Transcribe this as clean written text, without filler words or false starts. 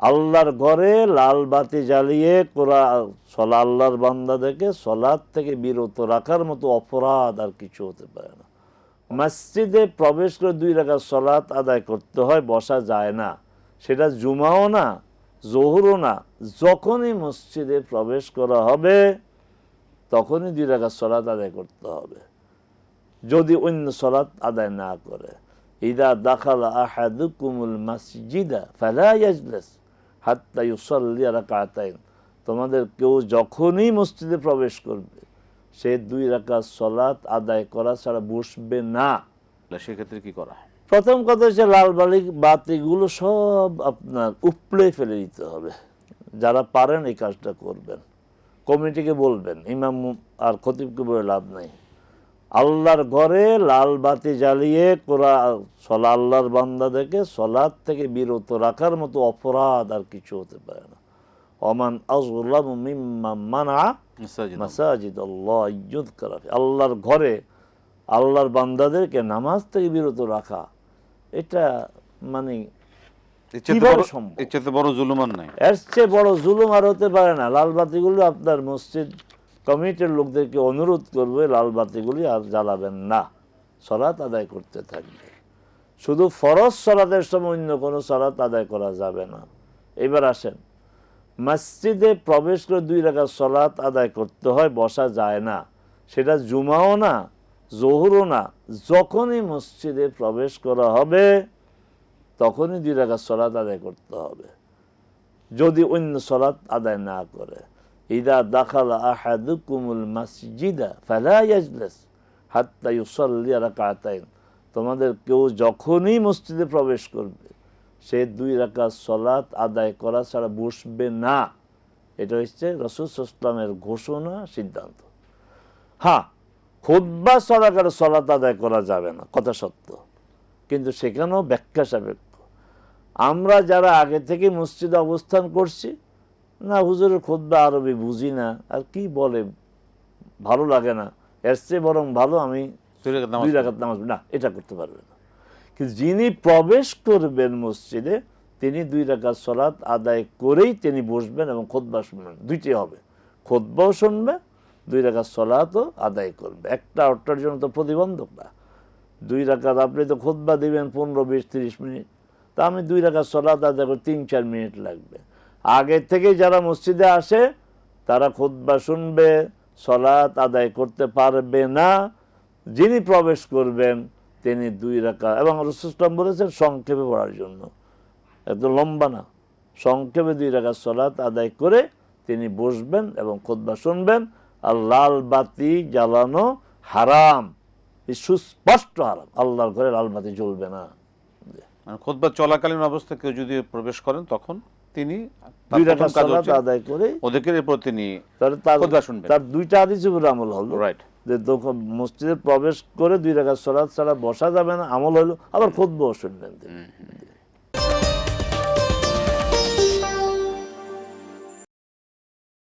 আল্লাহর ঘরে লাল বাতি জ্বালিয়ে আল্লাহর বান্দাদেরকে সলাৎ থেকে বিরত রাখার মতো অপরাধ আর কিছু হতে পারে না। মসজিদে প্রবেশ করে 2 রাকাত সলাৎ আদায় করতে হয়, বসা যায় না। সেটা জুমাও না, জোহরও না। যখনই মসজিদে প্রবেশ করা হবে তখনই 2 রাকাত সলাৎ আদায় করতে হবে, যদি অন্য সলাৎ আদায় না করে। ইদা দাখালা আহাদুকুমুল মাসজিদা ফালা ইয়াজলিস হাত্তা ইউসাল্লি রাকাতাইন, তোমাদের কেউ যখনই মসজিদে প্রবেশ করবে সে 2 রাকাত সলাৎ আদায় করা ছাড়া বসবে না। সেক্ষেত্রে কি করা? প্রথম কথা হচ্ছে লাল বাতিগুলো সব আপনার উপড়ে ফেলে দিতে হবে। যারা পারেন এই কাজটা করবেন, কমিটিকে বলবেন, ইমাম আর খতিবকে বলে লাভ নাই। আল্লাহর ঘরে লাল বাতি জ্বালিয়ে আল্লাহর বান্দাদেরকে সলাৎ থেকে বিরত রাখার মতো অপরাধ আর কিছু হতে পারে না। ওমান আযলামু মিম্মান মানা মাসাজিদাল্লাহ ইউযকারা ফিহা, আল্লাহর ঘরে আল্লাহর বান্দাদেরকে নামাজ থেকে বিরত রাখা, এটা মানে এর চেয়ে বড় জুলুম আর নাই। এর চেয়ে বড় জুলুম আর হতে পারে না। লাল বাতিগুলো আপনার মসজিদ কমিটির লোকদেরকে অনুরোধ করবে লাল বাতিগুলি আর জ্বালাবেন না, সলাৎ আদায় করতে থাকবে। শুধু ফরজ সলাতের সময় অন্য কোনো সলাৎ আদায় করা যাবে না। এবার আসেন, মসজিদে প্রবেশ করে 2 রাকাত সলাৎ আদায় করতে হয়, বসা যায় না। সেটা জুমাও না, জোহরও না। যখনই মসজিদে প্রবেশ করা হবে তখনই 2 রাকাত সলাৎ আদায় করতে হবে, যদি অন্য সলাৎ আদায় না করে। ইদা দাখালা আহাদুকুমুল মাসজিদা ফালা ইয়াজলিস হাত্তা ইউসাল্লি রাকাতাইন, তোমাদের কেউ যখনই মসজিদে প্রবেশ করবে সে 2 রাকাত সলাৎ আদায় করা ছাড়া বসবে না। এটা হচ্ছে রাসূল সাল্লাল্লাহু আলাইহি ওয়াসাল্লামের ঘোষণা, সিদ্ধান্ত। হ্যাঁ, খুতবা চলাকালে সলাৎ আদায় করা যাবে না, কথা সত্য, কিন্তু সেখানেও ব্যাখ্যা সাপেক্ষ। আমরা যারা আগে থেকে মসজিদে অবস্থান করছি, না হুজুরের খুতবা আরবি বুঝি না, আর কি বলে ভালো লাগে না, এর চেয়ে বরং ভালো আমি 2 রাকাত নামাজ, না, এটা করতে পারবে না। কিন্তু যিনি প্রবেশ করবেন মসজিদে তিনি 2 রাকাত সলাৎ আদায় করেই তিনি বসবেন এবং খুতবা শুনবেন। দুইটাই হবে, খুতবাও শুনবে, 2 রাকাত সলাৎও আদায় করবে। একটা অর্থের জন্য তো প্রতিবন্ধক না। 2 রাকাত আপনি তো খুতবা দিবেন 15, 20, 30 মিনিট, তা আমি 2 রাকাত সলাৎ আদায় করে 3-4 মিনিট লাগবে। আগে থেকে যারা মসজিদে আসে তারা খুতবা শুনবে, সলাৎ আদায় করতে পারবে না। যিনি প্রবেশ করবেন তিনি 2 রাকাত, এবং রাসূল সাল্লাল্লাহু আলাইহি ওয়াসাল্লাম বলেছেন সংক্ষেপে পড়ার জন্য, এত লম্বা না, সংক্ষেপে 2 রাকাত সলাৎ আদায় করে তিনি বসবেন এবং খুতবা শুনবেন। আর লাল বাতি জ্বালানো হারাম, সুস্পষ্ট হারাম। আল্লাহর ঘরে লাল বাতি জ্বলবে না। খুতবা চলাকালীন অবস্থায় কেউ যদি প্রবেশ করেন তখন তিনি 2 রাকাত সালাত আদায় করে ওদেরকে এরপর তিনি খুতবা শুনবেন। তার 2টা হাদিস উপর আমল হলো, রাইট, যে মসজিদে প্রবেশ করে 2 রাকাত সালাত ছাড়া বসা যাবে না, আমল হলো, আবার খুতবাও শুনবেন তিনি।